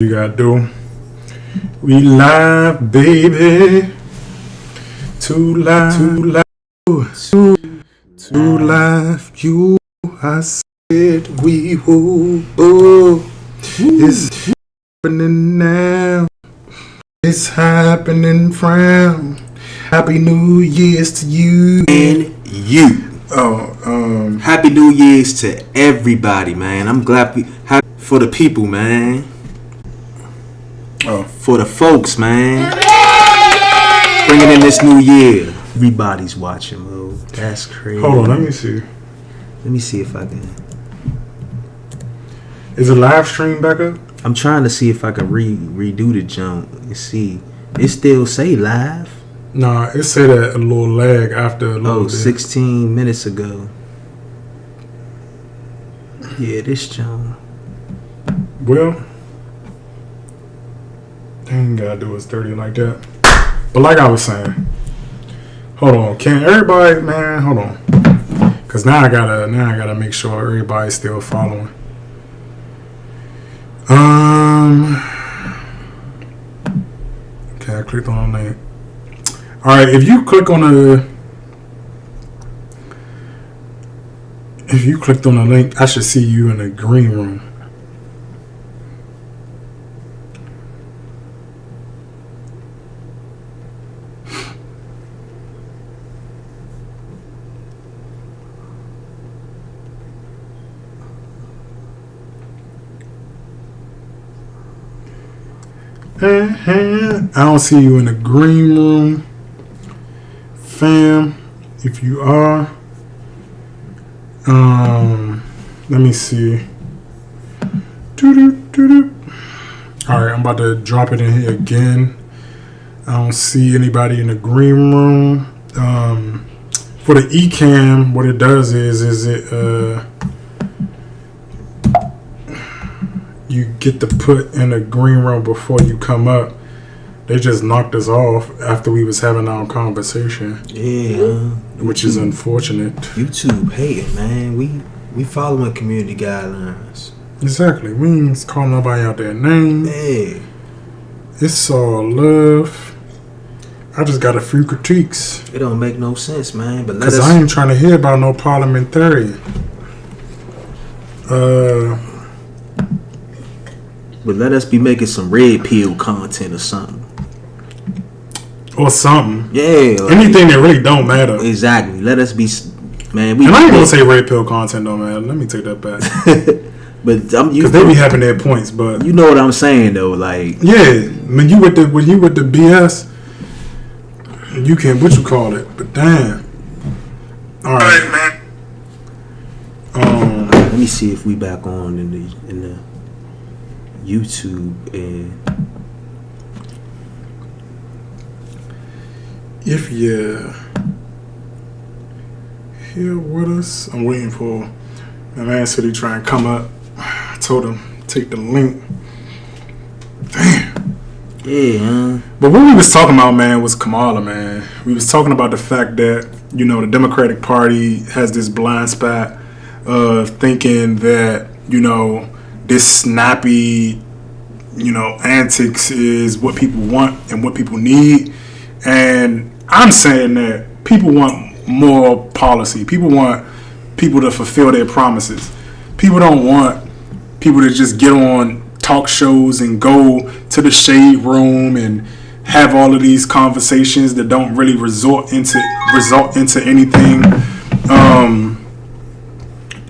You gotta do. We live, baby. Too live, too live. You, I said we will. Oh, it's happening now. It's happening from. Happy New Year's to you and you. Happy New Year's to everybody, man. I'm glad for the people, man. For the folks, man. Bringing in this new year. Everybody's watching, bro. That's crazy. Hold on, let me see. Let me see if I can. Is the live stream back up? I'm trying to see if I can redo the jump and see. It still say live. Nah, it said a little lag after a little bit. 16 minutes ago. Yeah, this jump. Well, they ain't gotta do us dirty like that. But like I was saying, hold on. Can everybody, man? Hold on, cause now I gotta make sure everybody's still following. Okay, I clicked on the link. All right, if you clicked on the link, I should see you in the green room. I don't see you in the green room, fam. If you are, let me see. All right, I'm about to drop it in here again. I don't see anybody in the green room. For the eCam, what it does is it you get to put in a green room before you come up. They just knocked us off after we was having our conversation. Yeah, which is unfortunate. YouTube hating, man. We following community guidelines. Exactly. We ain't calling nobody out their name. Hey, it's all love. I just got a few critiques. It don't make no sense, man. But because I ain't trying to hear about no parliamentarian. But let us be making some red pill content or something. Or something. Yeah. Like, anything that really don't matter. Exactly. Let us be, man. And I ain't gonna say red pill content don't matter. Let me take that back. But because they be having their points. But you know what I'm saying though. Like, yeah, when you with the BS, you can what you call it. But damn. All right, man. Let me see if we back on in the YouTube and if you're here with us, I'm waiting for my man said he try and come up. I told him take the link. Damn. Yeah. But what we was talking about, man, was Kamala, man. We was talking about the fact that, you know, the Democratic Party has this blind spot of thinking that, you know, this snappy, you know, antics is what people want and what people need. And I'm saying that people want more policy. People want people to fulfill their promises. People don't want people to just get on talk shows and go to the shade room and have all of these conversations that don't really result into anything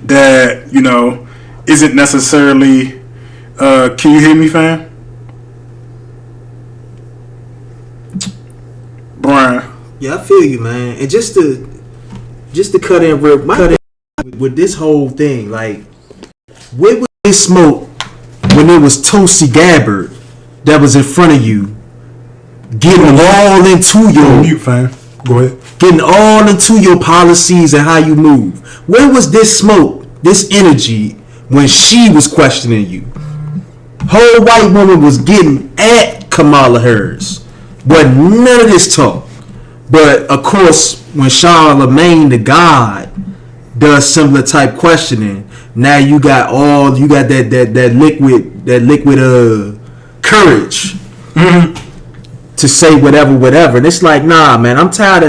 that, you know, isn't necessarily can you hear me, fam? Brian. Yeah, I feel you, man. And just to cut in with this whole thing, like, where was this smoke when it was Tulsi Gabbard that was in front of you, getting all into your mute, fam. Go ahead. Getting all into your policies and how you move. Where was this smoke, this energy, when she was questioning you? Whole white woman was getting at Kamala Harris. But none of this talk. But of course, when Charlagmane the God does similar type questioning, now you got that liquid courage to say whatever. And it's like, nah, man, I'm tired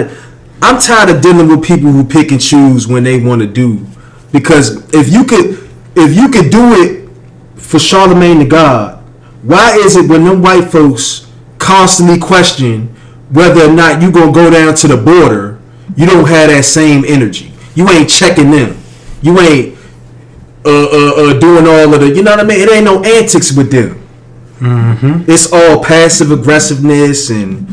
of dealing with people who pick and choose when they want to do. Because if you could do it for Charlagmane the God, why is it when them white folks constantly question whether or not you gonna go down to the border, you don't have that same energy? You ain't checking them. You ain't doing all of the, you know what I mean? It ain't no antics with them. Mm-hmm. It's all passive aggressiveness and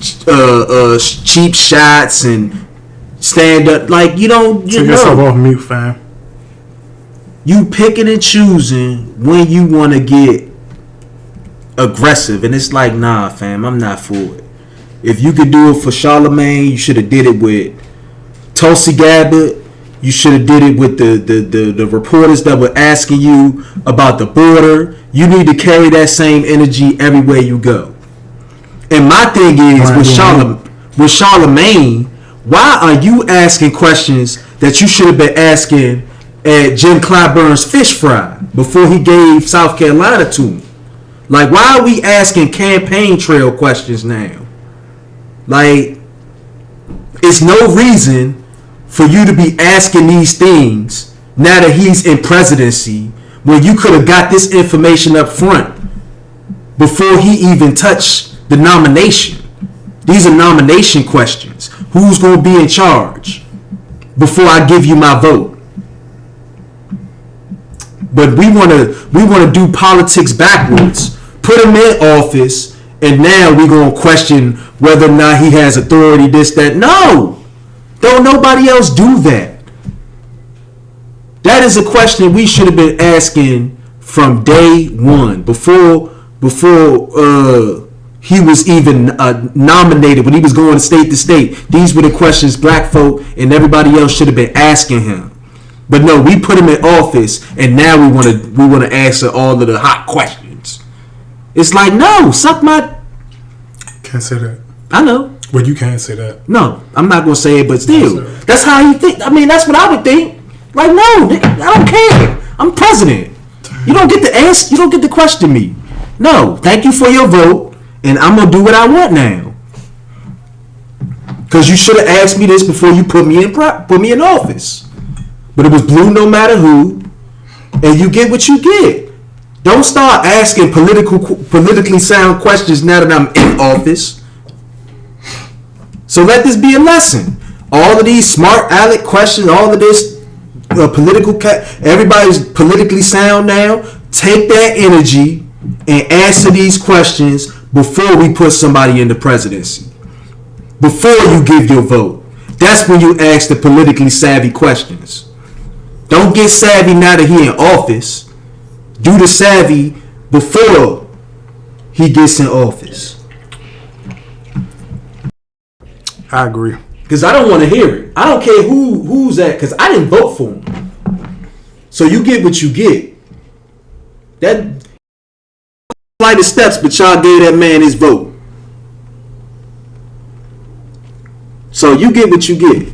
cheap shots and stand up. Like, you don't, you take know. yourself off mute, fam. You picking and choosing when you want to get aggressive, and it's like, nah, fam, I'm not for it. If you could do it for Charlagmane, you should have did it with Tulsi Gabbard. You should have did it with the reporters that were asking you about the border. You need to carry that same energy everywhere you go. And my thing is, with Charlagmane, why are you asking questions that you should have been asking at Jim Clyburn's fish fry before he gave South Carolina to him? Like, why are we asking campaign trail questions now? Like, it's no reason for you to be asking these things now that he's in presidency when you could have got this information up front before he even touched the nomination. These are nomination questions. Who's going to be in charge before I give you my vote? But we want to do politics backwards. Put him in office, and now we're going to question whether or not he has authority, this, that. No! Don't nobody else do that. That is a question we should have been asking from day one, before he was even nominated, when he was going state to state. These were the questions black folk and everybody else should have been asking him. But no, we put him in office, and now we want to answer all of the hot questions. It's like, no, suck my. Can't say that. I know. Well, you can't say that. No, I'm not gonna say it, but still, that's how you think. I mean, that's what I would think. Like, no, I don't care. I'm president. You don't get to ask. You don't get to question me. No, thank you for your vote, and I'm gonna do what I want now. Because you should have asked me this before you put me in office. But it was blue no matter who, and you get what you get. Don't start asking politically sound questions now that I'm in office. So let this be a lesson. All of these smart aleck questions, all of this everybody's politically sound now. Take that energy and answer these questions before we put somebody in the presidency. Before you give your vote. That's when you ask the politically savvy questions. Don't get savvy now that he in office. Do the savvy before he gets in office. I agree. Because I don't want to hear it. I don't care who's that, because I didn't vote for him. So you get what you get. That slightest steps, but y'all gave that man his vote. So you get what you get.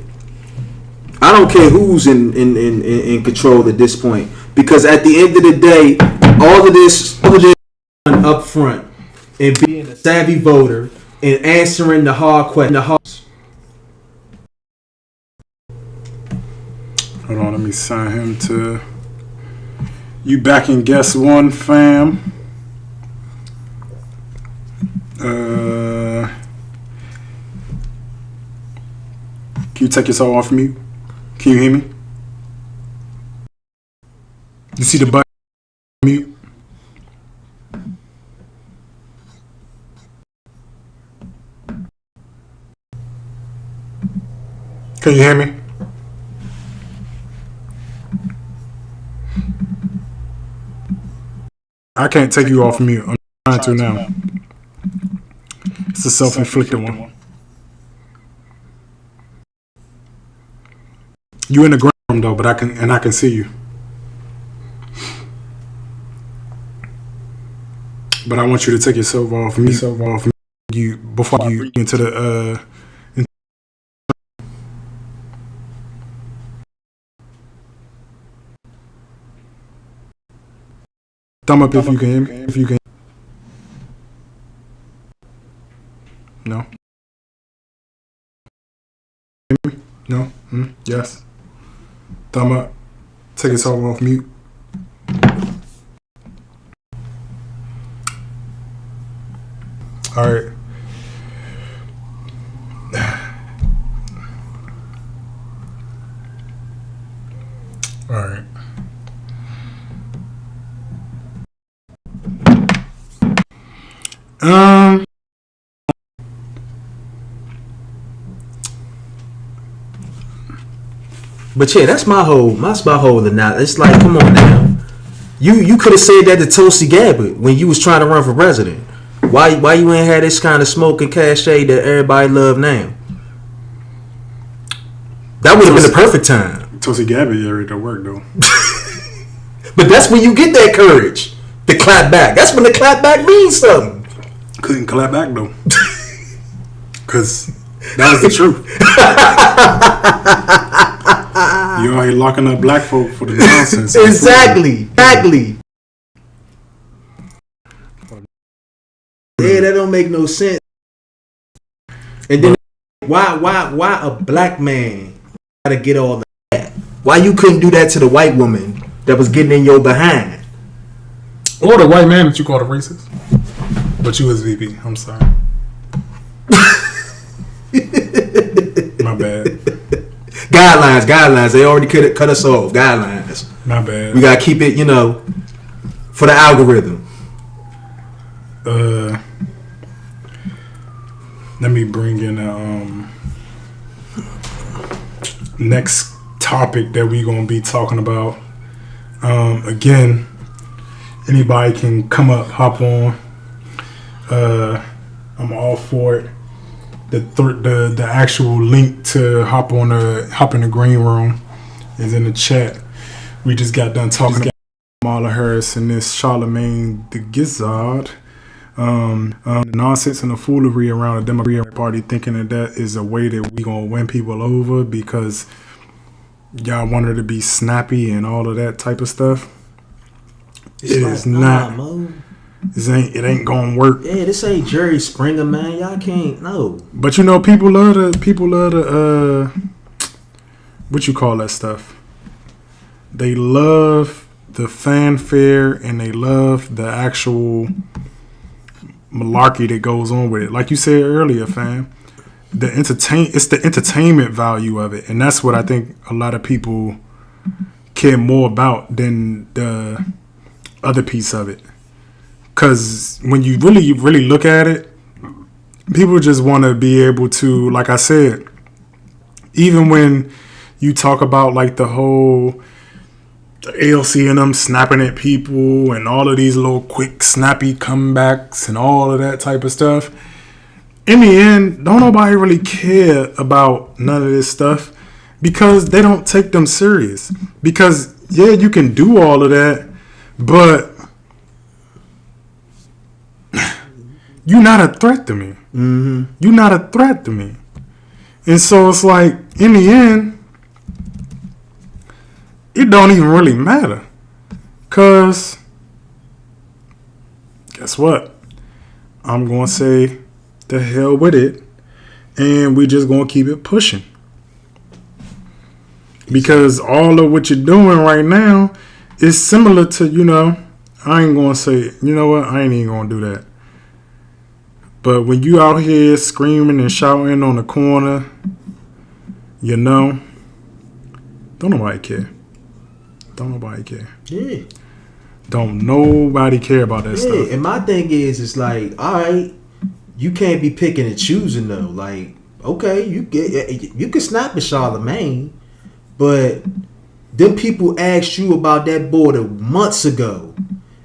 I don't care who's in control at this point, because at the end of the day, all of this up front and being a savvy voter and answering the hard questions. Hold on, let me sign him to. You back in guess one, fam. Can you take yourself off mute? Can you hear me? You see the button? Mute. Can you hear me? I can't take you off mute. I'm trying to now. It's a self-inflicted one. You in the ground room though, but I can see you. But I want you to take yourself off me. You before you into the thumb up if you can hear me. If you can. No. No. Yes. Thumb up. Take us off mute. All right. All right. But yeah, that's my whole now. It's like, come on now. You could have said that to Tulsi Gabbard when you was trying to run for president. Why you ain't had this kind of smoke and cachet that everybody love now? That would have been the perfect time. Tulsi Gabbard area to work though. But that's when you get that courage to clap back. That's when the clap back means something. Couldn't clap back though, cause that was the truth. You out here locking up black folk for the nonsense. Exactly. Yeah, that don't make no sense. And then why a black man gotta get all that? Why you couldn't do that to the white woman that was getting in your behind? Or the white man that you called a racist. But you was VP. I'm sorry. My bad. Guidelines. They already cut us off. Guidelines. My bad. We gotta keep it, for the algorithm. Let me bring in a next topic that we gonna be talking about. Again, anybody can come up, hop on. I'm all for it. The actual link to hop in the green room is in the chat. We just got done talking about Kamala Harris and this Charlagmane the Gizzard. Nonsense and the foolery around the Democratic Party, thinking that is a way that we gonna win people over because y'all want her to be snappy and all of that type of stuff. It ain't gonna work. Yeah, this ain't Jerry Springer, man. Y'all can't know. But people love the what you call that stuff? They love the fanfare and they love the actual malarkey that goes on with it. Like you said earlier, fam. It's the entertainment value of it, and that's what I think a lot of people care more about than the other piece of it. Because when you really look at it, people just want to be able to, like I said, even when you talk about like the whole AOC and them snapping at people and all of these little quick snappy comebacks and all of that type of stuff, in the end, don't nobody really care about none of this stuff because they don't take them serious. Because yeah, you can do all of that, but you're not a threat to me. Mm-hmm. You're not a threat to me. And so it's like, in the end, it don't even really matter. Because, guess what? I'm going to say, the hell with it. And we just going to keep it pushing. Because all of what you're doing right now is similar to, I ain't going to say, you know what? I ain't even going to do that. But when you out here screaming and shouting on the corner, don't nobody care. Don't nobody care. Yeah. Don't nobody care about that stuff. And my thing is, it's like, all right, you can't be picking and choosing though. Like, okay, you can snap at Charlagmane, but them people asked you about that border months ago,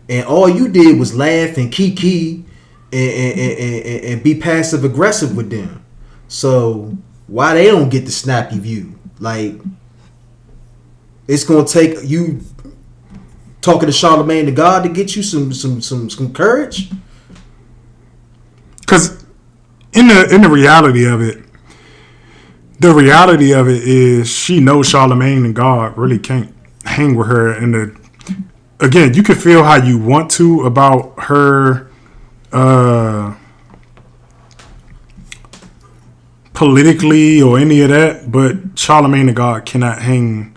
and all you did was laugh and kiki and be passive aggressive with them. So why they don't get the snappy view? Like, it's gonna take you talking to Charlagmane the God to get you some courage. Because in the reality of it, is she knows Charlagmane and God really can't hang with her. Again, you can feel how you want to about her politically or any of that, but Charlagmane the God cannot hang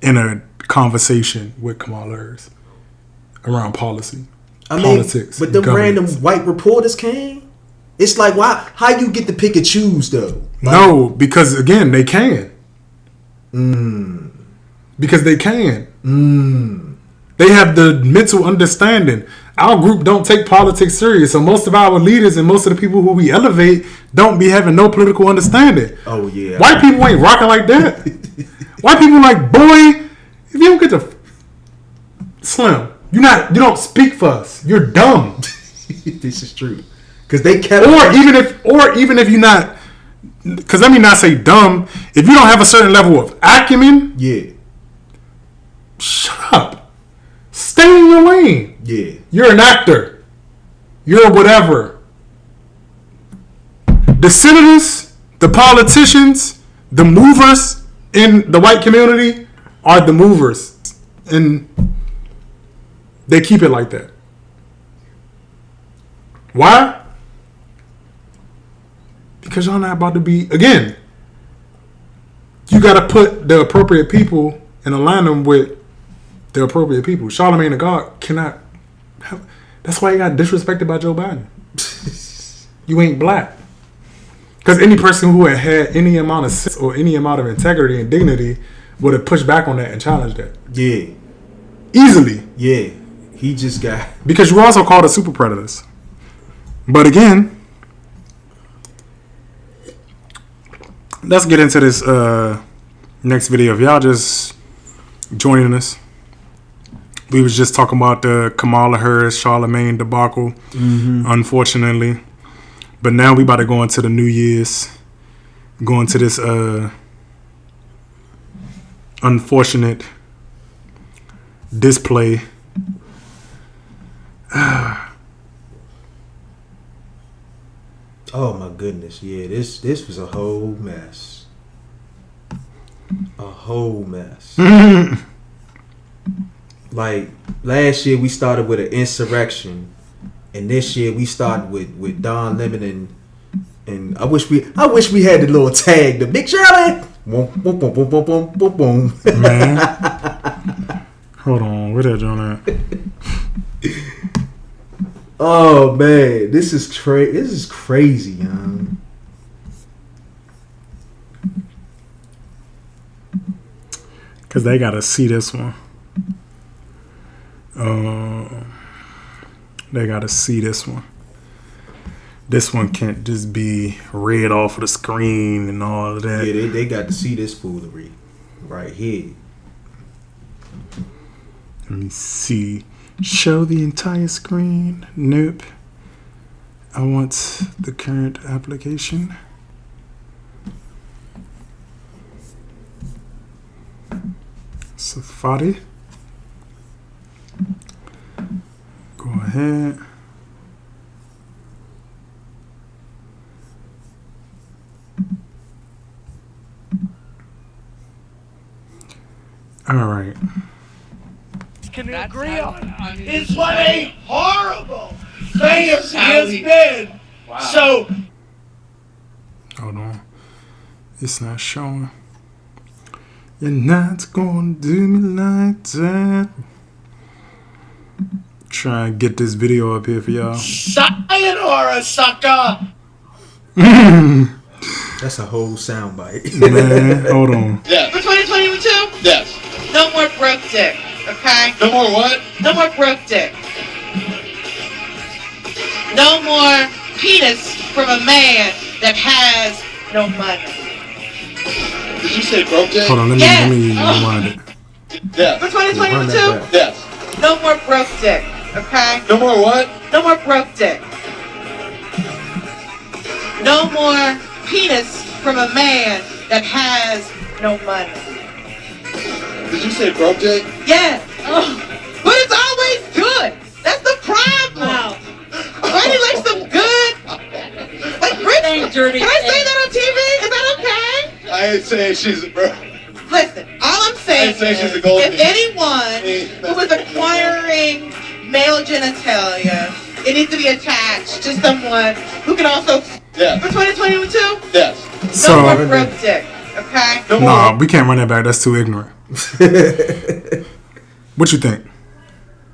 in a conversation with Kamala Harris around policy, politics. But the random white reporters came. It's like, why? How you get to pick and choose though? Like, no, because again, they can. Because they can. They have the mental understanding. Our group don't take politics serious, so most of our leaders and most of the people who we elevate don't be having no political understanding. Oh yeah, white people ain't rocking like that. White people like, boy, if you don't get to Slim, you don't speak for us. You're dumb. This is true. Because they kept, even if you're not, because let me not say dumb. If you don't have a certain level of acumen, shut up. Stay in your lane. Yeah. You're an actor. You're whatever. The senators, the politicians, the movers in the white community are the movers. And they keep it like that. Why? Because y'all not about to be, again, you got to put the appropriate people and align them with the appropriate people. Charlagmane the God cannot. That's why he got disrespected by Joe Biden. You ain't black. Because any person who had any amount of sense or any amount of integrity and dignity would have pushed back on that and challenged that. Yeah. Easily. Yeah. He just got. Because you were also called a super predators. But again, let's get into this next video. If y'all just joining us, we was just talking about the Kamala Harris, Charlagmane debacle, unfortunately. But now we about to go into the New Year's, go into this unfortunate display. Oh my goodness, yeah, this was a whole mess. A whole mess. Like last year we started with an insurrection, and this year we started with Don Lemon and I wish we had the little tag, the Big Charlie. Boom, boom, boom, boom, boom, boom, boom, boom. Man, hold on, where that John at? Oh man, this is crazy, young. Cause they gotta see this one. They gotta see this one. This one can't just be read off of the screen and all of that. Yeah, they got to see this foolery right here. Let me see. Show the entire screen. Nope. I want the current application. Safari. Go ahead. All right. Can you agree on is what a horrible thing has been. Wow. So, hold on, it's not showing. You're not gonna do me like that. Try and get this video up here for y'all. Sayonara, sucker. That's a whole soundbite. Man, hold on. Yeah. For 2022? Yes. No more broke dick, okay? No more what? No more broke dick. No more penis from a man that has no money. Did you say broke dick? Hold on, let me rewind it. Yeah. For 2022? Yes. No more broke dick, okay? No more what? No more broke dick. No more penis from a man that has no money. Did you say broke dick? Yeah. But it's always good. That's the problem. Wow. Brady likes some good. Like Britney. Can I say that on TV? Is that okay? I ain't saying she's a bro. Listen, all I'm saying is, if anyone who is acquiring male genitalia, it needs to be attached to someone who can also. Yeah. For 2022? Yes. So, no more broke dick, okay? no, we can't run that back. That's too ignorant. What you think?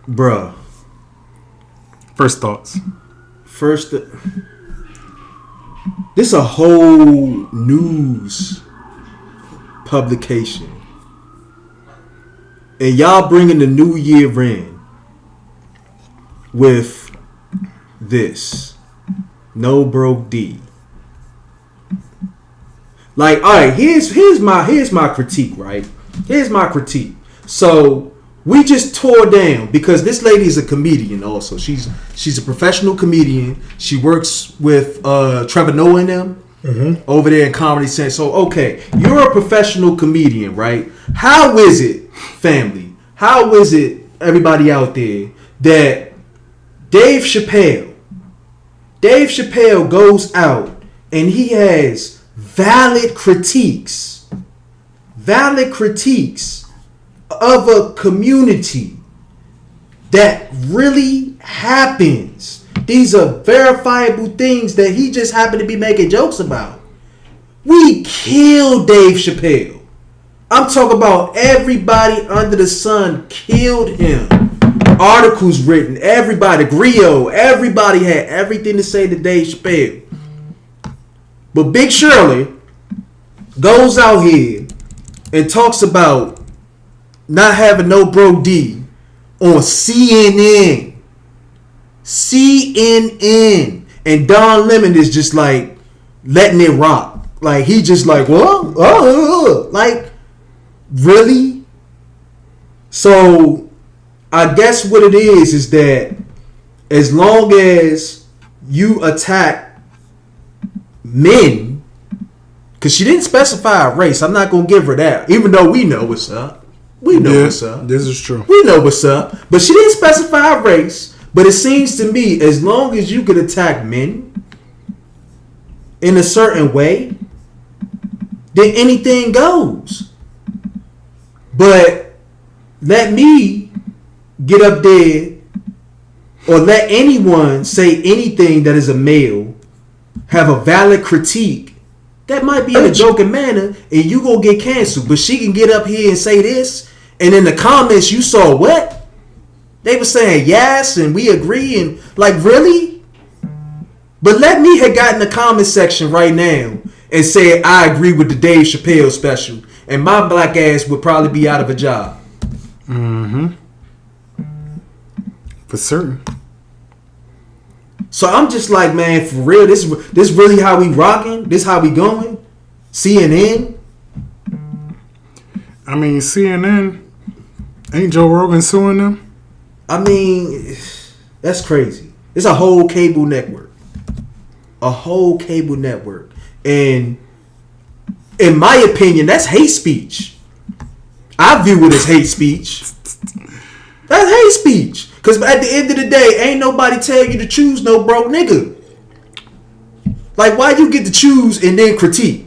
Bruh. First thoughts. This a whole news publication. And y'all bringing the new year in with this. No broke D. Like, all right, here's my critique, right? Here's my critique. So we just tore down because this lady is a comedian also. She's a professional comedian. She works with Trevor Noah and them over there in Comedy Central. So okay, you're a professional comedian, right? How is it, family? How is it, everybody out there, that Dave Chappelle goes out and he has valid critiques of a community that really happens. These are verifiable things that he just happened to be making jokes about. We killed Dave Chappelle. I'm talking about everybody under the sun killed him. Articles written, everybody, Griot, everybody had everything to say to Dave Chappelle. But Big Shirley goes out here and talks about not having no bro D on CNN. CNN. And Don Lemon is just like letting it rock. Like he just like, what? Like, really? So I guess what it is that as long as you attack men, because she didn't specify a race, I'm not going to give her that, even though we know what's up. We know what's up. This is true. We know what's up. But she didn't specify a race. But it seems to me, as long as you can attack men in a certain way, then anything goes. But let me get up there or let anyone say anything that is a male have a valid critique that might be in a joking manner and you gonna get canceled. But she can get up here and say this, and in the comments you saw what? They were saying yes and we agree and like, really? But let me have got in the comment section right now and said I agree with the Dave Chappelle special, and my black ass would probably be out of a job. Mm-hmm. For certain. So I'm just like, man, for real, this really how we rocking? This how we going? CNN? I mean, CNN, ain't Joe Rogan suing them? I mean, that's crazy. It's a whole cable network. A whole cable network. And in my opinion, that's hate speech. I view it as hate speech. That's hate speech. Because at the end of the day, ain't nobody tell you to choose no broke nigga. Like, why you get to choose and then critique?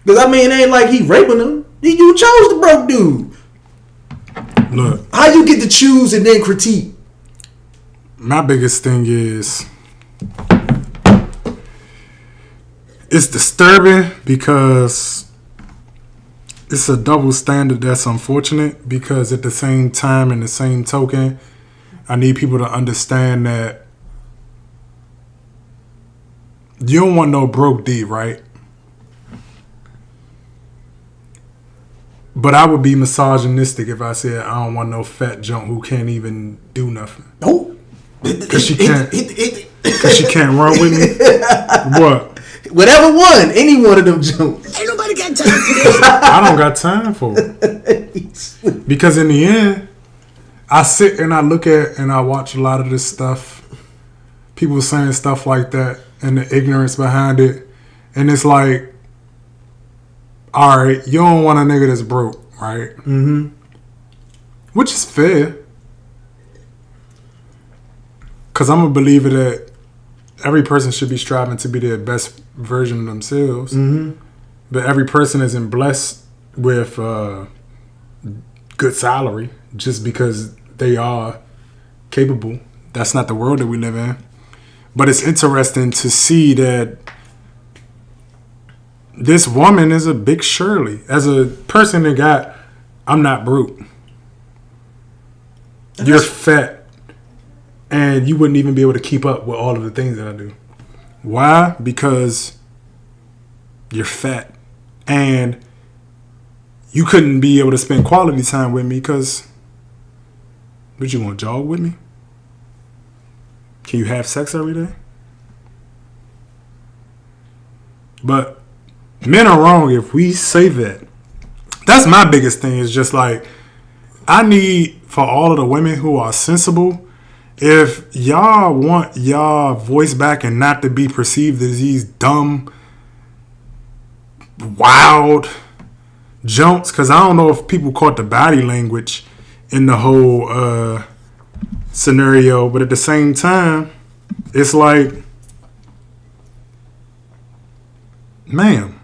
Because, I mean, it ain't like he raping them. You chose the broke dude. Look. How you get to choose and then critique? My biggest thing is it's disturbing because it's a double standard that's unfortunate, because at the same time, in the same token, I need people to understand that you don't want no broke D, right? But I would be misogynistic if I said I don't want no fat junk who can't even do nothing. No. Because she can't run with me. What? Whatever one, any one of them jokes. Ain't nobody got time for this. I don't got time for it. Because in the end, I sit and I look at and I watch a lot of this stuff. People saying stuff like that and the ignorance behind it. And it's like, all right, you don't want a nigga that's broke, right? Mm-hmm. Which is fair. Because I'm a believer that every person should be striving to be their best version of themselves. Mm-hmm. But every person isn't blessed with good salary just because they are capable. That's not the world that we live in. But it's interesting to see that this woman is a big Shirley. As a person that got, I'm not brute. You're fat. And you wouldn't even be able to keep up with all of the things that I do. Why? Because you're fat. And you couldn't be able to spend quality time with me because, would you want to jog with me? Can you have sex every day? But men are wrong if we say that. That's my biggest thing, is just like, I need for all of the women who are sensible, if y'all want y'all voice back and not to be perceived as these dumb, wild jumps, because I don't know if people caught the body language in the whole scenario, but at the same time, it's like, ma'am,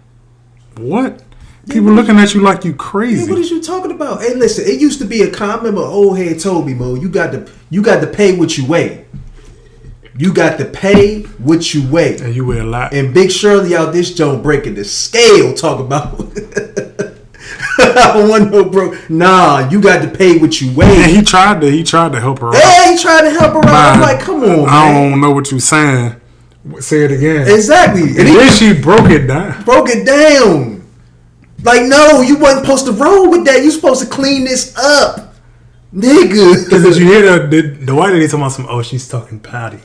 what? People looking at you like you crazy. Hey, what is you talking about? Hey, listen, it used to be a comment, but old head told me, Mo, you got to pay what you weigh. You got to pay what you weigh. And you weigh a lot. And Big Shirley out this joint breaking the scale talk about I don't want no bro. Nah, you got to pay what you weigh. And he tried to help her out. Yeah, he tried to help her out. I'm like, come on, man. I don't know what you're saying. Say it again. Exactly. And then she broke it down. Broke it down. Like, no, you wasn't supposed to roll with that. You supposed to clean this up, nigga. Because did you hear the white lady talking about some? Oh, she's talking patty.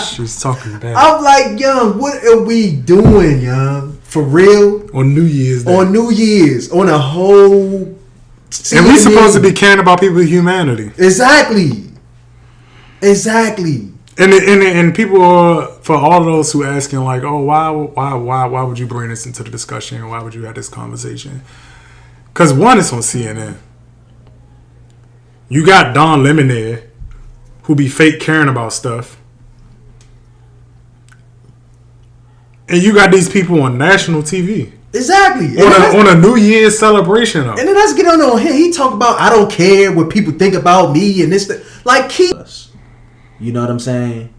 she's talking bad. I'm like, young, what are we doing, young? For real? On New Year's Day. On a whole. CNN. And we supposed to be caring about people's humanity. Exactly. And people are, for all those who asking like, oh, why would you bring this into the discussion? Why would you have this conversation? Because one, it's on CNN. You got Don Lemonade, who be fake caring about stuff, and you got these people on national TV. Exactly. On a New Year's celebration. And then let's get on him. He talk about, I don't care what people think about me and this. Like, keep us. You know what I'm saying?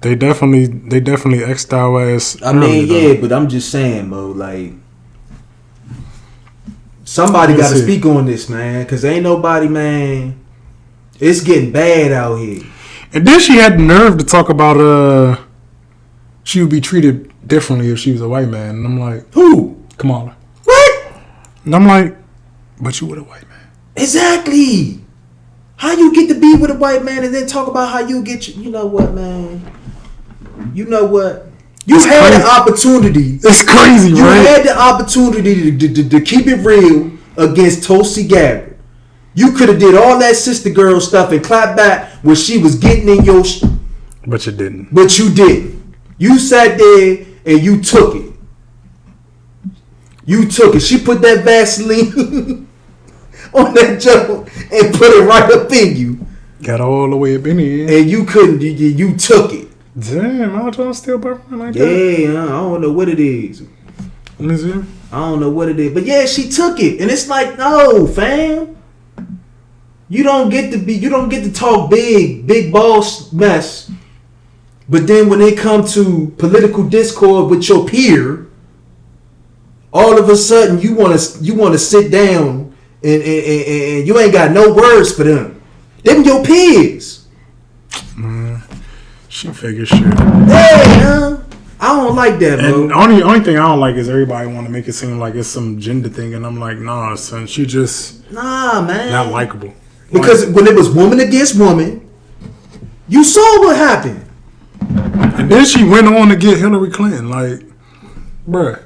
They definitely X'd our ass. I mean, yeah, but I'm just saying, Mo, like, somebody got to speak on this, man, because ain't nobody, man. It's getting bad out here. And then she had the nerve to talk about she would be treated differently if she was a white man. And I'm like, who? Kamala. What? And I'm like, but you with a white man. Exactly. How you get to be with a white man and then talk about how you get you know what, man? You know what? You had the opportunity. It's crazy, you right? You had the opportunity to keep it real against Tulsi Gabbard. You could have did all that sister girl stuff and clap back when she was getting in your but you didn't. But you didn't. You sat there and you took it. You took it. She put that Vaseline on that jump and put it right up in you. Got all the way up in here. And you couldn't. You took it. Damn, my jaw's still burning like that. Yeah, I don't know what it is. Let me see. I don't know what it is. But yeah, she took it. And it's like, no, fam. You don't get to talk big boss mess. But then when it comes to political discord with your peer, all of a sudden you want to sit down and you ain't got no words for them. Them your peers. She figures shit. Hey, I don't like that, bro. And only thing I don't like is everybody want to make it seem like it's some gender thing, and I'm like, nah, son, she just man, not likable. Because when it was woman against woman, you saw what happened. And then she went on to get Hillary Clinton. Like, bruh,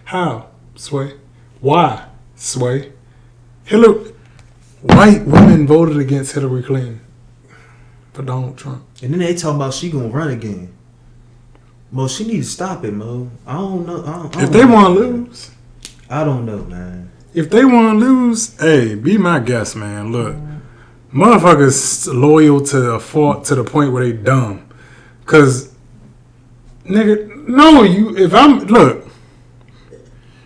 how, Sway? Why, Sway? White women voted against Hillary Clinton for Donald Trump. And then they talking about she gonna run again. Mo, she need to stop it, Mo. I don't know. If they want to lose, I don't know, man. If they want to lose, hey, be my guest, man. Look, motherfuckers loyal to a fault to the point where they dumb. Cause, nigga, no, look,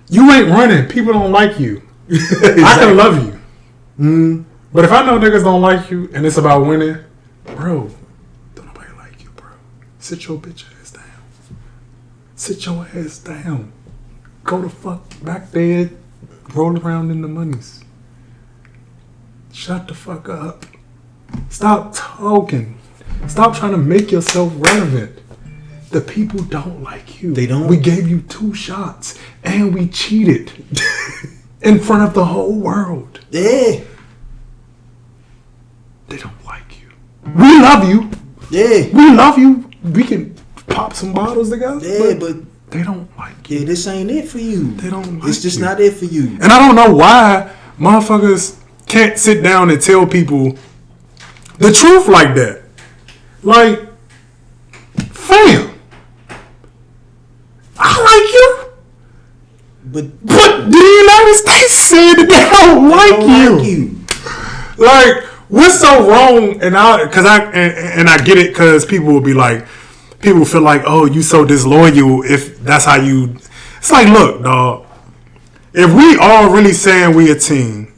you ain't running. People don't like you. Exactly. I can love you. But if I know niggas don't like you and it's about winning, bro, don't nobody like you, bro. Sit your bitch ass down. Sit your ass down. Go the fuck back there. Roll around in the monies. Shut the fuck up. Stop talking. Stop trying to make yourself relevant. The people don't like you. They don't. We gave you 2 shots and we cheated in front of the whole world. Yeah. They don't like you. We love you. Yeah. We love you. We can pop some bottles together. Yeah, but they don't like you. yeah, this ain't it for you. They don't like It's just you. not it for you. And I don't know why motherfuckers can't sit down and tell people the truth like that. Like, fam, I like you. But the United States said that they don't like you. Like, what's so wrong? And I get it, because people will be like, people feel like, oh, you so disloyal if that's how you. It's like, look, dog. If we all really saying we a team,